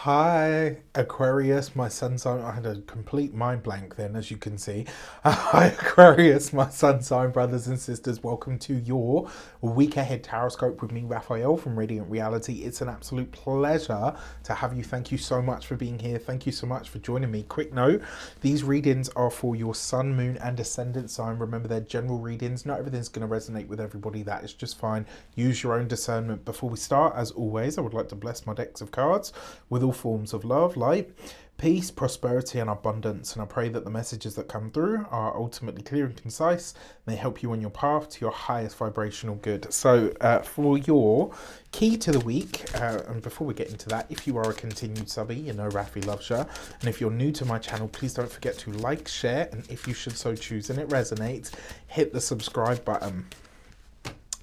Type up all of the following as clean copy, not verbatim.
Hi, Aquarius, my sun sign. I had a complete mind blank then, as you can see. Hi, Aquarius, my sun sign brothers and sisters. Welcome to your week ahead Taroscope with me, Raphael from Radiant Reality. It's an absolute pleasure to have you. Thank you so much for being here. Thank you so much for joining me. Quick note, these readings are for your sun, moon, and ascendant sign. Remember, they're general readings. Not everything's going to resonate with everybody. That is just fine. Use your own discernment. Before we start, as always, I would like to bless my decks of cards with all forms of love, light, peace, prosperity, and abundance. And I pray that the messages that come through are ultimately clear and concise. They help you on your path to your highest vibrational good. So for your key to the week, and before we get into that, if you are a continued subby, you know Rafi loves you. And if you're new to my channel, please don't forget to like, share, and if you should so choose and it resonates, hit the subscribe button.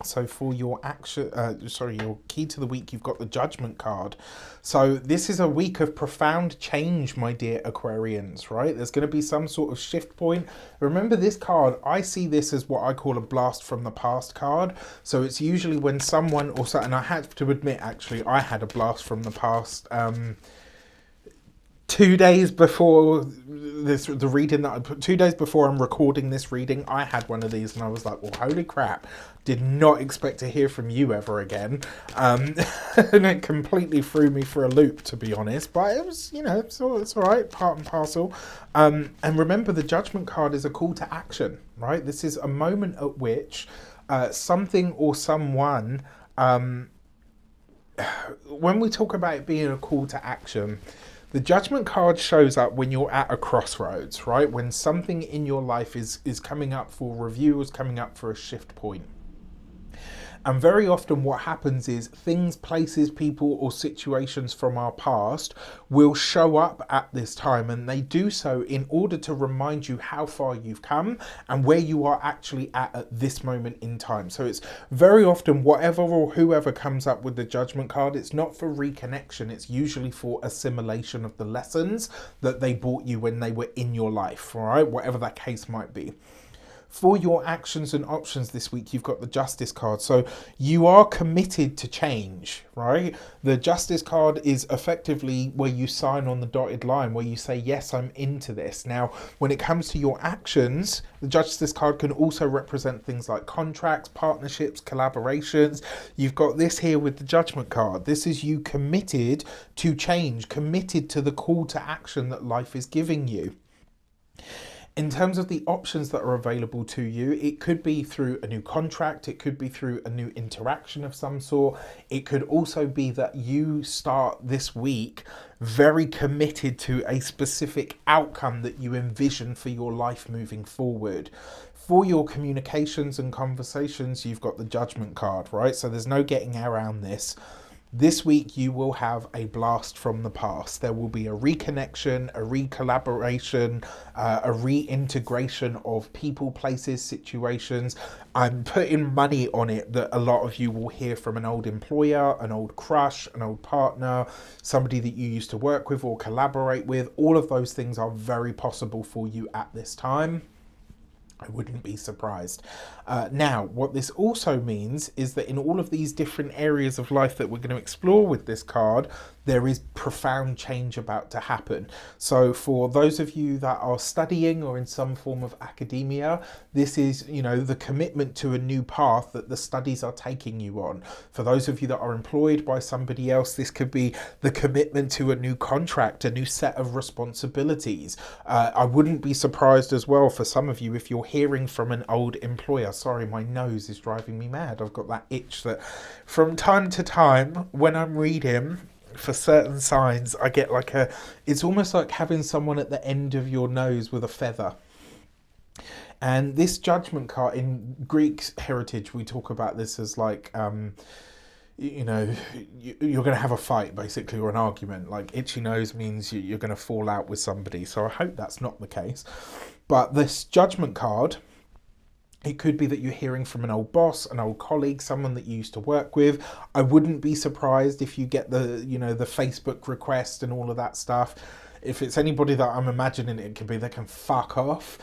So for your your key to the week, you've got the Judgment card. So this is a week of profound change, my dear Aquarians, right? There's going to be some sort of shift point. Remember this card, I see this as what I call a blast from the past card. So it's usually when someone, and I have to admit, actually, I had a blast from the past 2 days before the reading that I put, 2 days before I'm recording this reading, I had one of these and I was like, well, holy crap, did not expect to hear from you ever again. And it completely threw me for a loop, to be honest, but it was, it's all right, part and parcel. And remember, the Judgment card is a call to action, right? This is a moment at which something or someone, when we talk about it being a call to action, the Judgment card shows up when you're at a crossroads, right? When something in your life is coming up for review, is coming up for a shift point. And very often what happens is things, places, people, or situations from our past will show up at this time, and they do so in order to remind you how far you've come and where you are actually at this moment in time. So it's very often whatever or whoever comes up with the Judgment card, it's not for reconnection, it's usually for assimilation of the lessons that they brought you when they were in your life, all right? Whatever that case might be. For your actions and options this week, you've got the Justice card. So you are committed to change, right? The Justice card is effectively where you sign on the dotted line, where you say, yes, I'm into this. Now, when it comes to your actions, the Justice card can also represent things like contracts, partnerships, collaborations. You've got this here with the Judgment card. This is you committed to change, committed to the call to action that life is giving you. In terms of the options that are available to you, it could be through a new contract, it could be through a new interaction of some sort. It could also be that you start this week very committed to a specific outcome that you envision for your life moving forward. For your communications and conversations, you've got the Judgment card, right? So there's no getting around this. This week you will have a blast from the past. There will be a reconnection, a recollaboration, a reintegration of people, places, situations. I'm putting money on it that a lot of you will hear from an old employer, an old crush, an old partner, somebody that you used to work with or collaborate with. All of those things are very possible for you at this time. I wouldn't be surprised. Now, what this also means is that in all of these different areas of life that we're going to explore with this card, there is profound change about to happen. So for those of you that are studying or in some form of academia, this is, the commitment to a new path that the studies are taking you on. For those of you that are employed by somebody else, this could be the commitment to a new contract, a new set of responsibilities. I wouldn't be surprised as well for some of you if you're hearing from an old employer. Sorry, my nose is driving me mad. I've got that itch that from time to time when I'm reading for certain signs, I get like it's almost like having someone at the end of your nose with a feather. And this Judgment card, in Greek heritage, we talk about this as like, you're going to have a fight basically, or an argument. Like itchy nose means you're going to fall out with somebody. So I hope that's not the case. But this Judgment card, it could be that you're hearing from an old boss, an old colleague, someone that you used to work with. I wouldn't be surprised if you get the Facebook request and all of that stuff. If it's anybody that I'm imagining it could be, they can fuck off.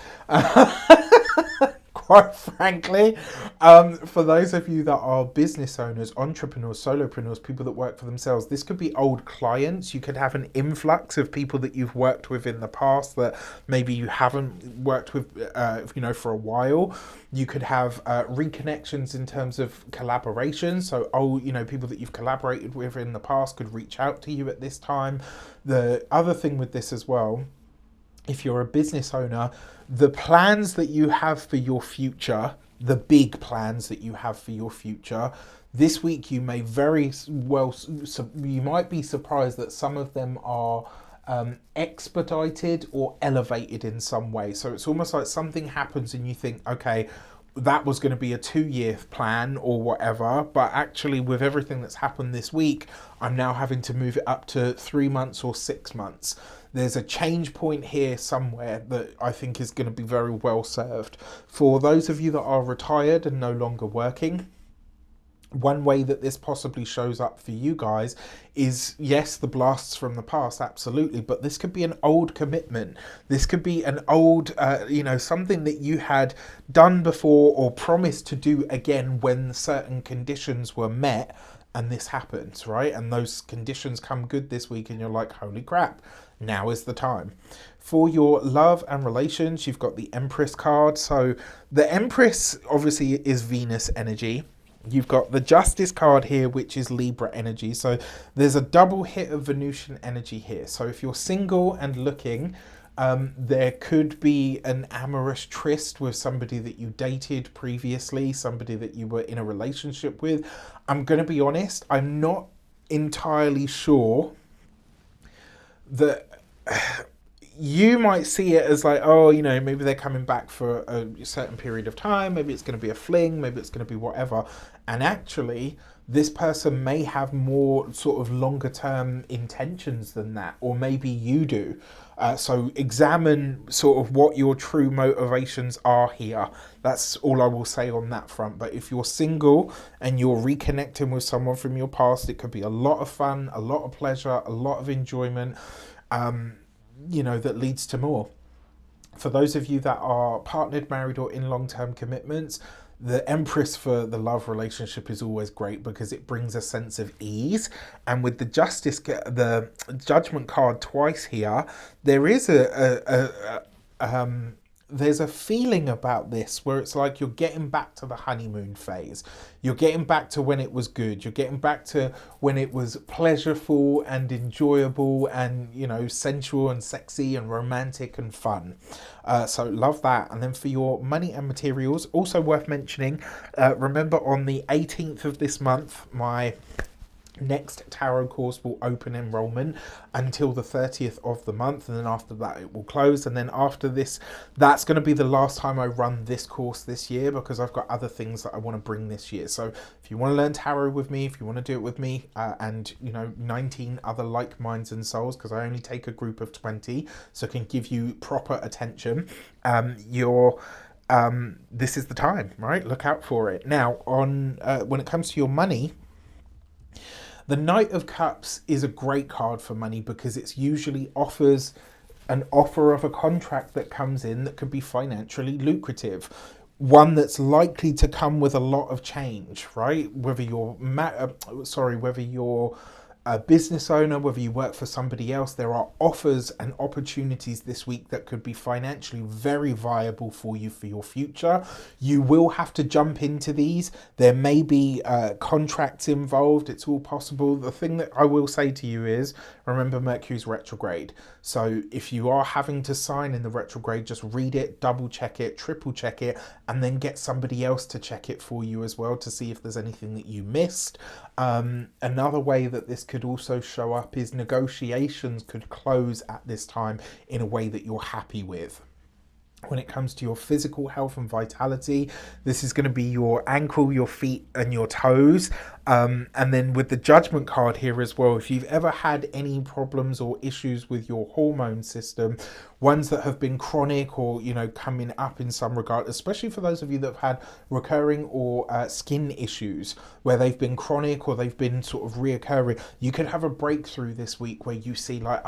quite frankly. For those of you that are business owners, entrepreneurs, solopreneurs, people that work for themselves, this could be old clients. You could have an influx of people that you've worked with in the past that maybe you haven't worked with, for a while. You could have reconnections in terms of collaboration. So, people that you've collaborated with in the past could reach out to you at this time. The other thing with this as well, if you're a business owner, the plans that you have for your future, the big plans that you have for your future, this week you may you might be surprised that some of them are expedited or elevated in some way. So it's almost like something happens and you think, okay, that was going to be a 2-year plan or whatever, but actually with everything that's happened this week, I'm now having to move it up to 3 months or 6 months. There's a change point here somewhere that I think is going to be very well served. For those of you that are retired and no longer working, one way that this possibly shows up for you guys is, yes, the blasts from the past, absolutely, but this could be an old commitment. This could be an old, something that you had done before or promised to do again when certain conditions were met, and this happens, right? And those conditions come good this week and you're like, holy crap, now is the time. For your love and relations, you've got the Empress card. So the Empress obviously is Venus energy. You've got the Justice card here, which is Libra energy. So there's a double hit of Venusian energy here. So if you're single and looking, there could be an amorous tryst with somebody that you dated previously, somebody that you were in a relationship with. I'm going to be honest, I'm not entirely sure that you might see it as like, maybe they're coming back for a certain period of time. Maybe it's going to be a fling. Maybe it's going to be whatever. And actually, this person may have more sort of longer term intentions than that. Or maybe you do. So examine sort of what your true motivations are here. That's all I will say on that front. But if you're single and you're reconnecting with someone from your past, it could be a lot of fun, a lot of pleasure, a lot of enjoyment. That leads to more. For those of you that are partnered, married, or in long-term commitments, the Empress for the love relationship is always great because it brings a sense of ease. And with the the Judgment card twice here, there is there's a feeling about this where it's like you're getting back to the honeymoon phase. You're getting back to when it was good. You're getting back to when it was pleasurable and enjoyable and, sensual and sexy and romantic and fun. So love that. And then for your money and materials, also worth mentioning, remember on the 18th of this month, my next tarot course will open enrollment until the 30th of the month, and then after that it will close. And then after this, that's going to be the last time I run this course this year because I've got other things that I want to bring this year. So if you want to learn tarot with me, if you want to do it with me, and 19 other like minds and souls, because I only take a group of 20, so I can give you proper attention, this is the time, right? Look out for it. Now, on when it comes to your money, the Knight of Cups is a great card for money because it's usually offers an offer of a contract that comes in that could be financially lucrative. One that's likely to come with a lot of change, right? Whether you're a business owner, whether you work for somebody else, there are offers and opportunities this week that could be financially very viable for you for your future. You will have to jump into these. There may be contracts involved. It's all possible. The thing that I will say to you is, remember Mercury's retrograde. So if you are having to sign in the retrograde, just read it, double check it, triple check it, and then get somebody else to check it for you as well to see if there's anything that you missed. Another way that this could also show up is negotiations could close at this time in a way that you're happy with. When it comes to your physical health and vitality, this is going to be your ankle, your feet and your toes. And then with the Judgment card here as well, if you've ever had any problems or issues with your hormone system, ones that have been chronic or, coming up in some regard, especially for those of you that have had recurring or skin issues where they've been chronic or they've been sort of reoccurring, you could have a breakthrough this week where you see like,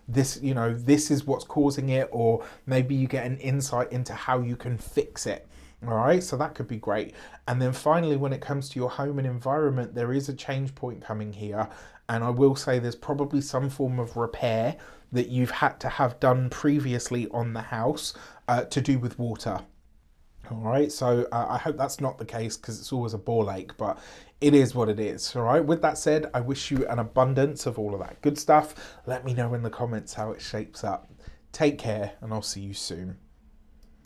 this is what's causing it, or maybe you get an insight into how you can fix it. All right, so that could be great. And then finally, when it comes to your home and environment, there is a change point coming here. And I will say there's probably some form of repair that you've had to have done previously on the house to do with water. All right, so I hope that's not the case because it's always a ball ache, but it is what it is. All right, with that said, I wish you an abundance of all of that good stuff. Let me know in the comments how it shapes up. Take care, and I'll see you soon.